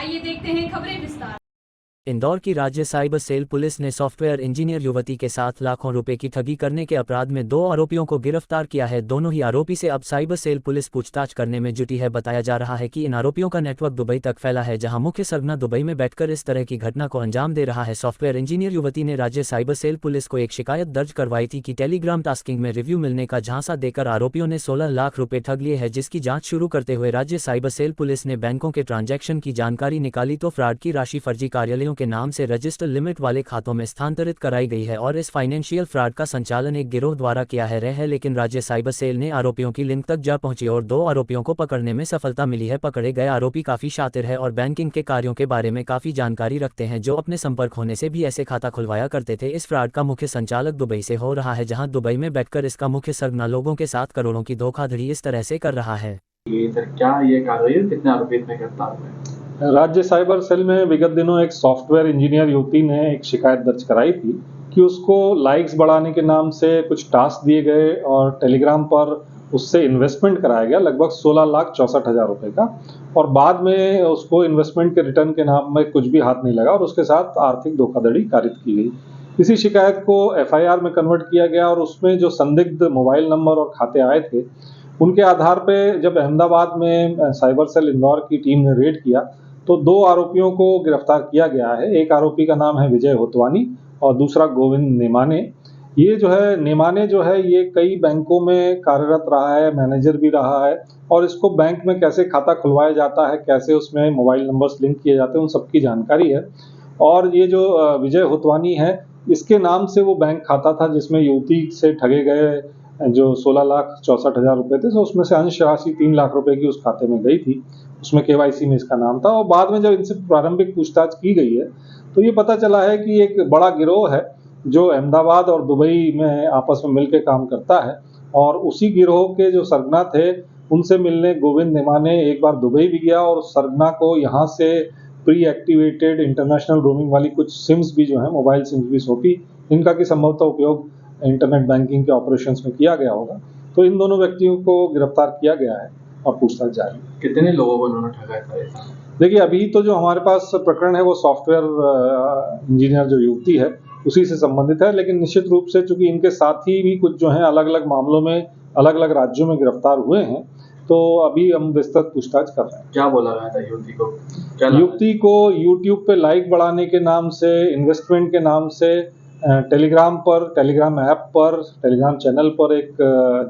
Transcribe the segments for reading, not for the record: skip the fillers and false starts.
आइए देखते हैं खबरें विस्तार। इंदौर की राज्य साइबर सेल पुलिस ने सॉफ्टवेयर इंजीनियर युवती के साथ लाखों रुपए की ठगी करने के अपराध में 2 आरोपियों को गिरफ्तार किया है। दोनों ही आरोपी से अब साइबर सेल पुलिस पूछताछ करने में जुटी है। बताया जा रहा है कि इन आरोपियों का नेटवर्क दुबई तक फैला है, जहां मुख्य सरगना दुबई में बैठकर इस तरह की घटना को अंजाम दे रहा है। सॉफ्टवेयर इंजीनियर युवती ने राज्य साइबर सेल पुलिस को एक शिकायत दर्ज करवाई थी कि टेलीग्राम टास्किंग में रिव्यू मिलने का झांसा देकर आरोपियों ने 16 लाख रुपए ठग लिए हैं, जिसकी जांच शुरू करते हुए राज्य साइबर सेल पुलिस ने बैंकों के ट्रांजैक्शन की जानकारी निकाली तो फ्रॉड की राशि फर्जी कार्यालयों के नाम से रजिस्टर लिमिट वाले खातों में स्थानांतरित कराई गई है और इस फाइनेंशियल फ्रॉड का संचालन एक गिरोह द्वारा किया है। लेकिन राज्य साइबर सेल ने आरोपियों की लिंक तक जा पहुंची और 2 आरोपियों को पकड़ने में सफलता मिली है। पकड़े गए आरोपी काफी शातिर है और बैंकिंग के कार्यों के बारे में काफी जानकारी रखते हैं, जो अपने संपर्क होने से भी ऐसे खाता खुलवाया करते थे। इस फ्रॉड का मुख्य संचालक दुबई से हो रहा है, जहां दुबई में बैठकर इसका मुख्य सरगना लोगों के साथ करोड़ों की धोखाधड़ी इस तरह से कर रहा है। क्या ये कार्रवाई है? कितने आरोपी इसमें गिरफ्तार हुए? राज्य साइबर सेल में विगत दिनों एक सॉफ्टवेयर इंजीनियर युवती ने एक शिकायत दर्ज कराई थी कि उसको लाइक्स बढ़ाने के नाम से कुछ टास्क दिए गए और टेलीग्राम पर उससे इन्वेस्टमेंट कराया गया लगभग 16,64,000 रुपए का, और बाद में उसको इन्वेस्टमेंट के रिटर्न के नाम में कुछ भी हाथ नहीं लगा और उसके साथ आर्थिक धोखाधड़ी कारित की गई। इसी शिकायत को एफआईआर में कन्वर्ट किया गया और उसमें जो संदिग्ध मोबाइल नंबर और खाते आए थे, उनके आधार पे जब अहमदाबाद में साइबर सेल इंदौर की टीम ने रेड किया तो 2 आरोपियों को गिरफ्तार किया गया है। एक आरोपी का नाम है विजय होतवानी और दूसरा गोविंद नेमाने। ये जो है नेमाने जो है ये कई बैंकों में कार्यरत रहा है, मैनेजर भी रहा है, और इसको बैंक में कैसे खाता खुलवाया जाता है, कैसे उसमें मोबाइल नंबर्स लिंक किए जाते हैं, उन सबकी जानकारी है। और ये जो विजय होतवानी है, इसके नाम से वो बैंक खाता था जिसमें युवती से ठगे गए जो 16,64,000 रुपए थे, तो उसमें से अंश राशि 3 लाख रुपए की उस खाते में गई थी। उसमें केवाईसी में इसका नाम था और बाद में जब इनसे प्रारंभिक पूछताछ की गई है तो ये पता चला है कि एक बड़ा गिरोह है जो अहमदाबाद और दुबई में आपस में मिलकर काम करता है, और उसी गिरोह के जो सरगना थे उनसे मिलने गोविंद नेमाने एक बार दुबई भी गया और सरगना को यहाँ से प्री एक्टिवेटेड इंटरनेशनल रोमिंग वाली कुछ सिम्स भी जो है मोबाइल सिम्स भी सौंपी, इनका कि संभवतः उपयोग इंटरनेट बैंकिंग के ऑपरेशंस में किया गया होगा। तो इन दोनों व्यक्तियों को गिरफ्तार किया गया है और पूछताछ जारी। कितने लोगों को उन्होंने ठगा था? देखिए, अभी तो जो हमारे पास प्रकरण है वो सॉफ्टवेयर इंजीनियर जो युवती है उसी से संबंधित है, लेकिन निश्चित रूप से चूंकि इनके साथी भी कुछ जो हैं अलग अलग मामलों में अलग अलग राज्यों में गिरफ्तार हुए हैं, तो अभी हम विस्तृत पूछताछ कर रहे हैं। क्या बोला गया था युवती को? युवती को यूट्यूब पे लाइक बढ़ाने के नाम से, इन्वेस्टमेंट के नाम से, टेलीग्राम पर, टेलीग्राम ऐप पर, टेलीग्राम चैनल पर एक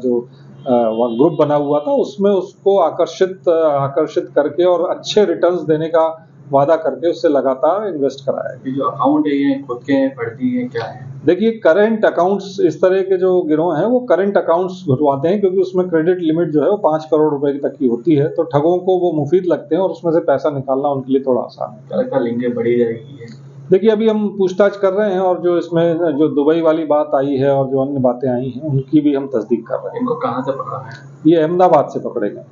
जो ग्रुप बना हुआ था उसमें उसको आकर्षित करके और अच्छे रिटर्न्स देने का वादा करके उससे लगातार इन्वेस्ट कराया। ये जो अकाउंट है ये खुद के फर्जी है क्या है? देखिए, करंट अकाउंट्स, इस तरह के जो गिरोह हैं वो करंट अकाउंट्स घुटवाते हैं क्योंकि उसमें क्रेडिट लिमिट जो है वो 5 करोड़ रुपए तक की होती है, तो ठगों को वो मुफीद लगते हैं और उसमें से पैसा निकालना उनके लिए थोड़ा आसान है। क्या लगता है लिंकें बढ़ी जाएगी? देखिए, अभी हम पूछताछ कर रहे हैं और जो इसमें जो दुबई वाली बात आई है और जो अन्य बातें आई हैं उनकी भी हम तस्दीक कर रहे हैं। इनको कहाँ से पकड़ा है? ये अहमदाबाद से पकड़े गए।